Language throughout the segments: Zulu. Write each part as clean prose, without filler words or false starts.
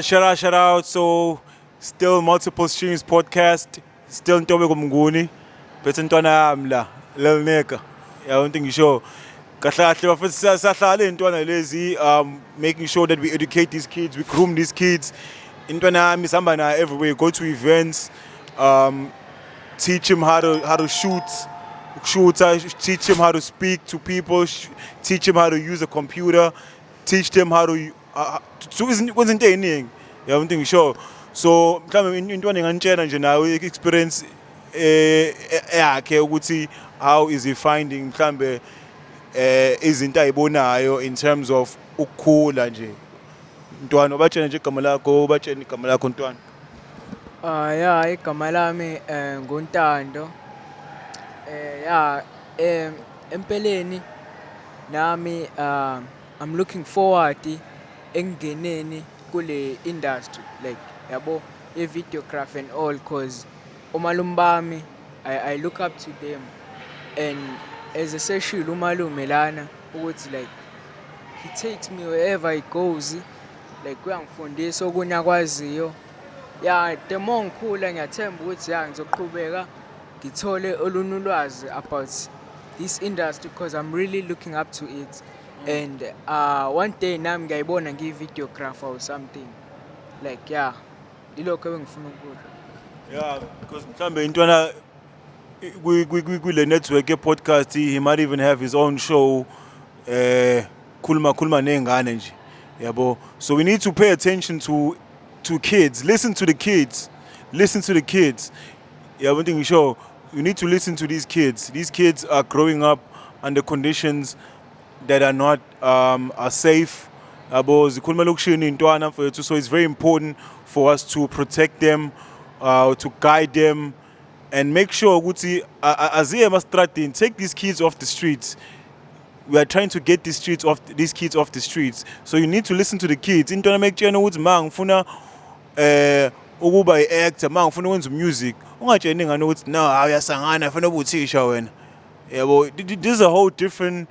Shout out. So, still multiple streams podcast. Still Ntobe Kumnguni. Bese ntwana yami la, Lil Nigga. I don't think you sure. Kahle kahle bafethu siyahlala intwana lezi making sure that we educate these kids, we groom these kids. Intwana yami sihamba nayo everywhere, go to events, teach him how to shoot, teach him how to speak to people, teach him how to use a computer, teach them how to kwenza into eyiningi. I don't think sure. So mhlawumbe intwana engantshela nje nayo experience yakhe ukuthi how is he finding mhlawumbe izinto ayibonayo in terms of ukukhula nje. Ntwana ubatshela nje igama lakho, ubatshela igama lakho ntwana. Ya igama lami nguNtando. Empeleni nami I'm looking forward engeneni kule industry like yabo videography and all cause umalume bami I look up to them and as eseshilo umalume lana ukuthi like he takes me wherever he goes like uyangifundisa okunye akwaziyo. The more ngikhula ngiyathemba ukuthi ngizoqhubeka ngithole olunye ulwazi about this industry because I'm really looking up to it. And one day nami ngiyayibona ngiyi-videographer or something like ilokho ebengifuna ukudla. Because mhlambe intwana kule network ye-podcast he might even have his own show khuluma ney'ngane nje yabo. So we need to pay attention to kids, listen to the kids. Yabo nto ngisho, you need to listen to these kids. These kids are growing up under conditions that are not are safe. Zikhuluma lokushini intwana mfowethu, so it's very important for us to protect them, to guide them and make sure ukuthi aziye emastradini, take these kids off the streets. We are trying to get these kids off the streets. So you need to listen to the kids. Intwana mekutshena ukuthi ma ngifuna ukuba i-actor, ma ngifuna ukwenza music, ungatsheni ngani ukuthi no uyasangana fanele ube uthisha wena. Yabo, this is a whole different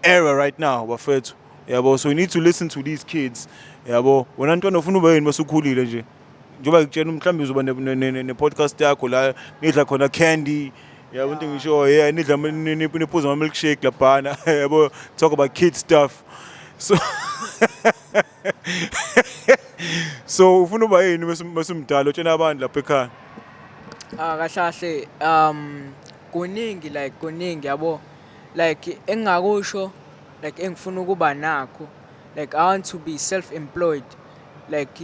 era right now bafethu. Yabo, so you need to listen to these kids. Yabo, wena ntwana ufuna ube yini masukhulile nje. Njoba ngitshena mhlambe uzoba ne-podcast yakho la nidla khona candy. Yabo nto ngisho nidla niphuza ama-milkshake laphana. Yabo, talk about kid stuff. So ufuna uba yini masumdala utshena abantu lapha ekhaya? Kahle kuningi yabo. Like engakusho like engifuna ukuba nakho, like I want to be self-employed, like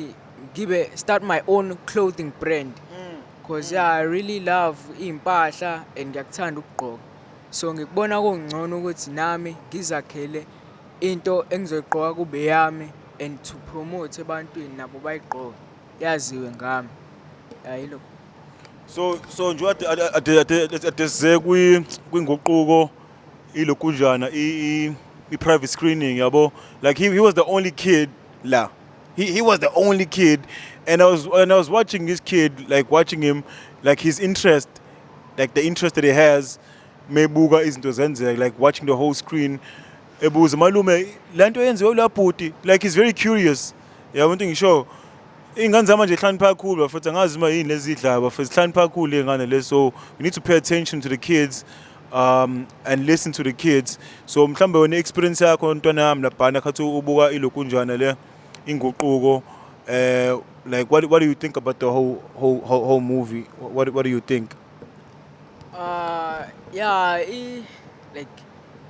start my own clothing brand because I really love impahla and ngiyakuthanda ukugqoka. So ngikubona kungcono ukuthi nami ngizakhele into engizoyigqoka kube yami and to promote ebantwini nabo bayigqoke yaziwe ngami. Yilokho. So nje ade size kwinguquko ilokunjana i-private screening yabo, like he was the only kid la. He was the only kid and I was watching this kid, like watching him, like his interest, like the interest that he has mebuka izinto zenzeka, like watching the whole screen ebuza malume lento yenziwe laphuti, like he's very curious. Yabo nto ngisho ingane zama nje hlani kakhulu bafethu angazi uma yini lezi idlaba bafethu hlani kakhulu ingane lezo. So we need to pay attention to the kids and listen to the kids. So mhlambe wena experience yakho ntwana yami laphana khathi ubuka ilokunjana le inguquko, like what do you think about the whole movie? What do you think? Like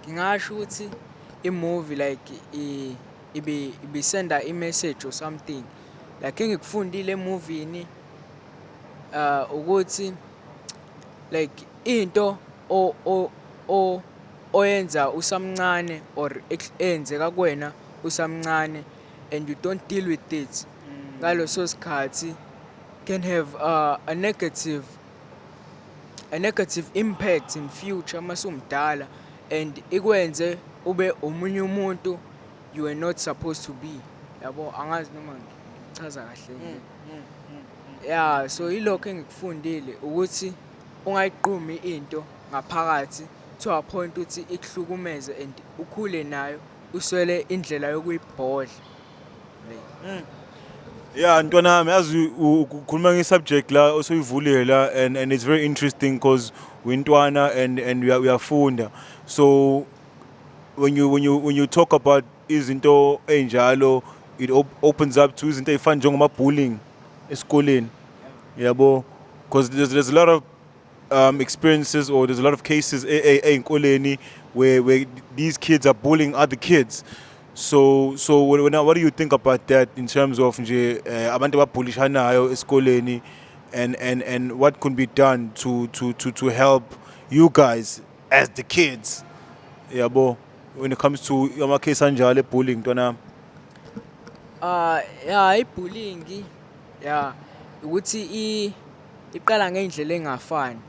ngingasho ukuthi i-movie like ibisenda i-message or something. Like engikufundile emovini ukuthi like into oyenza usamncane or enzeka kuwena usamncane and you don't deal with it ngaloso sikhathi can have a negative a negative impact in future masumdala and ikwenze ube omunye umuntu you are not supposed to be. Yabo angazi noma ngichaza kahle nje. Yeah, so ilokho engikufundile ukuthi ungayiqhumi into ngaphakathi to a point uthi ikuhlukumeze and ukhule nayo uswele indlela yokuyibhodla. Yeah, ntwanami yazi ukhuluma nge-subject la osoyivulile la and it's very interesting because wintwana and uyafunda. So when you talk about izinto enjalo it opens up to izinto ezifana njengoma bullying esikoleni. Yabo, because there's a lot of experiences or there's a lot of cases ey'nkoleni where these kids are bullying other kids. So what do you think about that in terms of nje abantu ababhulishanayo esikoleni and what could be done to help you guys as the kids? Yabo, when it comes to ama case anjalo bullying ntwana. Yeah, ibullying yeah ukuthi iqala ngendlela engafani.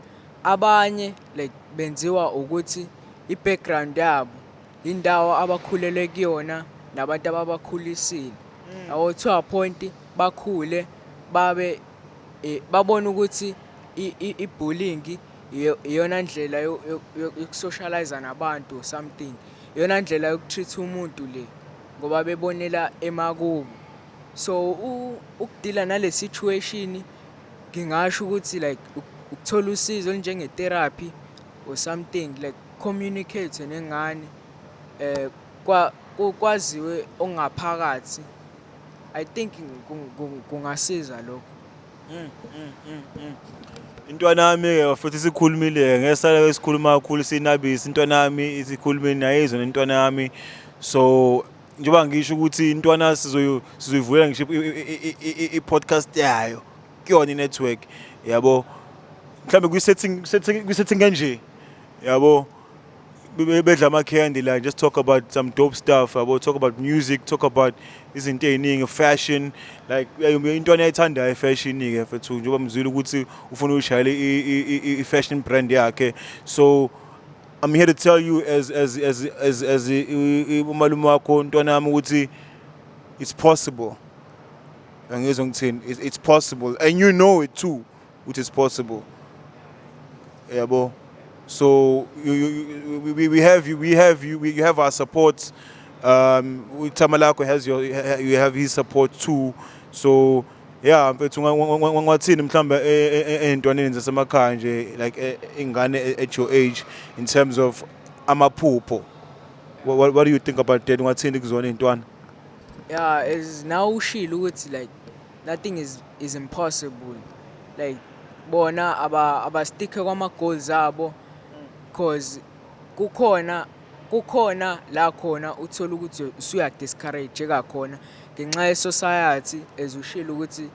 Abanye like benziwa ukuthi i-background yabo indawo abakhulele kuyona nabantu ababakhulisile. Yabo to a point bakhule babe babona ukuthi i-bullying iyona ndlela yokusocialize nabantu or something. Iyona ndlela yokutreat umuntu le ngoba bebonela emakubo. So ukudila nale situation ngingasho ukuthi like ukuthola usizo njenge therapy or something like communicate nengane kwaziwe ongaphakathi. I think kungasiza lokho. Intwanami futhi sikhulumile ngesala esikhuluma kakhulu sinabisi intwanami isikhulumeni nayizona intwanami. So njengoba ngisho ukuthi intwana sizoyivulela ngisho i-podcast yayo kuyona i-network yabo mhlambe kwi-setting kanje yabo bedla ama-candy like just talk about some dope stuff yabo, talk about music, talk about izinto ey'ningi fashion like intwana ayithandayo ifashion-ke fethu njengoba mzwile ukuthi ufuna uyishayele i-fashion brand yakhe. So I'm here to tell you as umalume wakho ntwanami ukuthi it's possible. Angizwa ngithini, it's possible and you know it too, which is possible. Yabo. So we have you, we have our support. Tamalako has you have his support too. So yeah, mfethu ngathini mhlamba entwaneni zasemakhaya nje like ingane at your age in terms of amaphupho. What do you think about that? Ngathini kuzona intwana? Yeah, as now ushilo ukuthi like nothing is impossible. Like bona stick kwama goals abo because kukhona la khona uthola ukuthi usuya discourage kakhona ngenxa ye society ezushilo ukuthi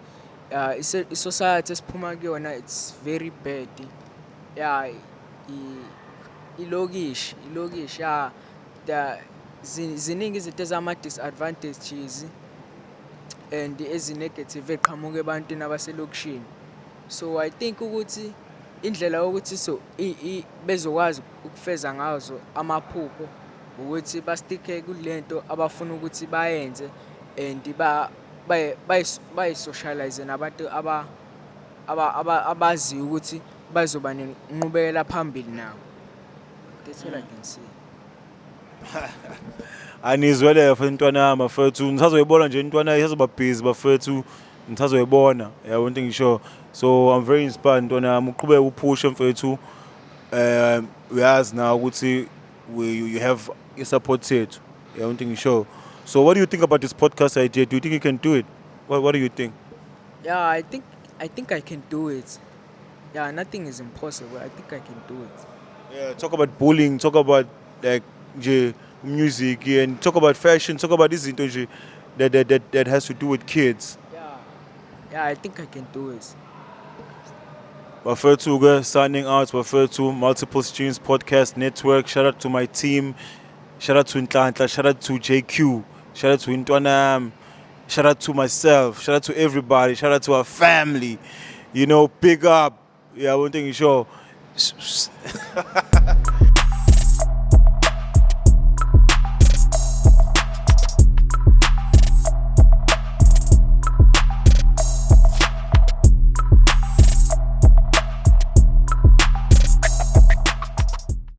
i society esiphuma kuyona it's very bad. Yeah, ilokishi yeah ziningi izinto ezama disadvantages and ezi-negative eqhamuka ebantwini abaselokishini. So I think ukuthi indlela yokuthi so bezokwazi ukufeza ngazo amaphupho ukuthi basticke kulento abafuna ukuthi bayenze and bayisocialize nabantu abazi ukuthi bazoba nenqubekela phambili nawo. That's all I can say. Anizwele mfethu ntwana mafethu nisazoyibona nje intwana iyazoba busy bafethu nisazoyibona yabo into ngisho. So I'm very inspired ntwana uqhubeke uphushe mfethu uyazi na ukuthi you have your support sethu yabo into ngisho. So what do you think about this podcast idea? Do you think you can do it? What do you think? Yeah, I think I can do it. Yeah, nothing is impossible. I think I can do it. Yeah, talk about bullying, talk about like music and talk about fashion, talk about this into that has to do with kids. Yeah, I think I can do it. Bafethu signing out, Bafethu Multiple Streams Podcast Network. Shout out to my team. Shout out to Ntlantla, shout out to JQ, shout out to Intwanam, shout out to myself, shout out to everybody, shout out to our family. You know, big up. Yeah, one thing you show.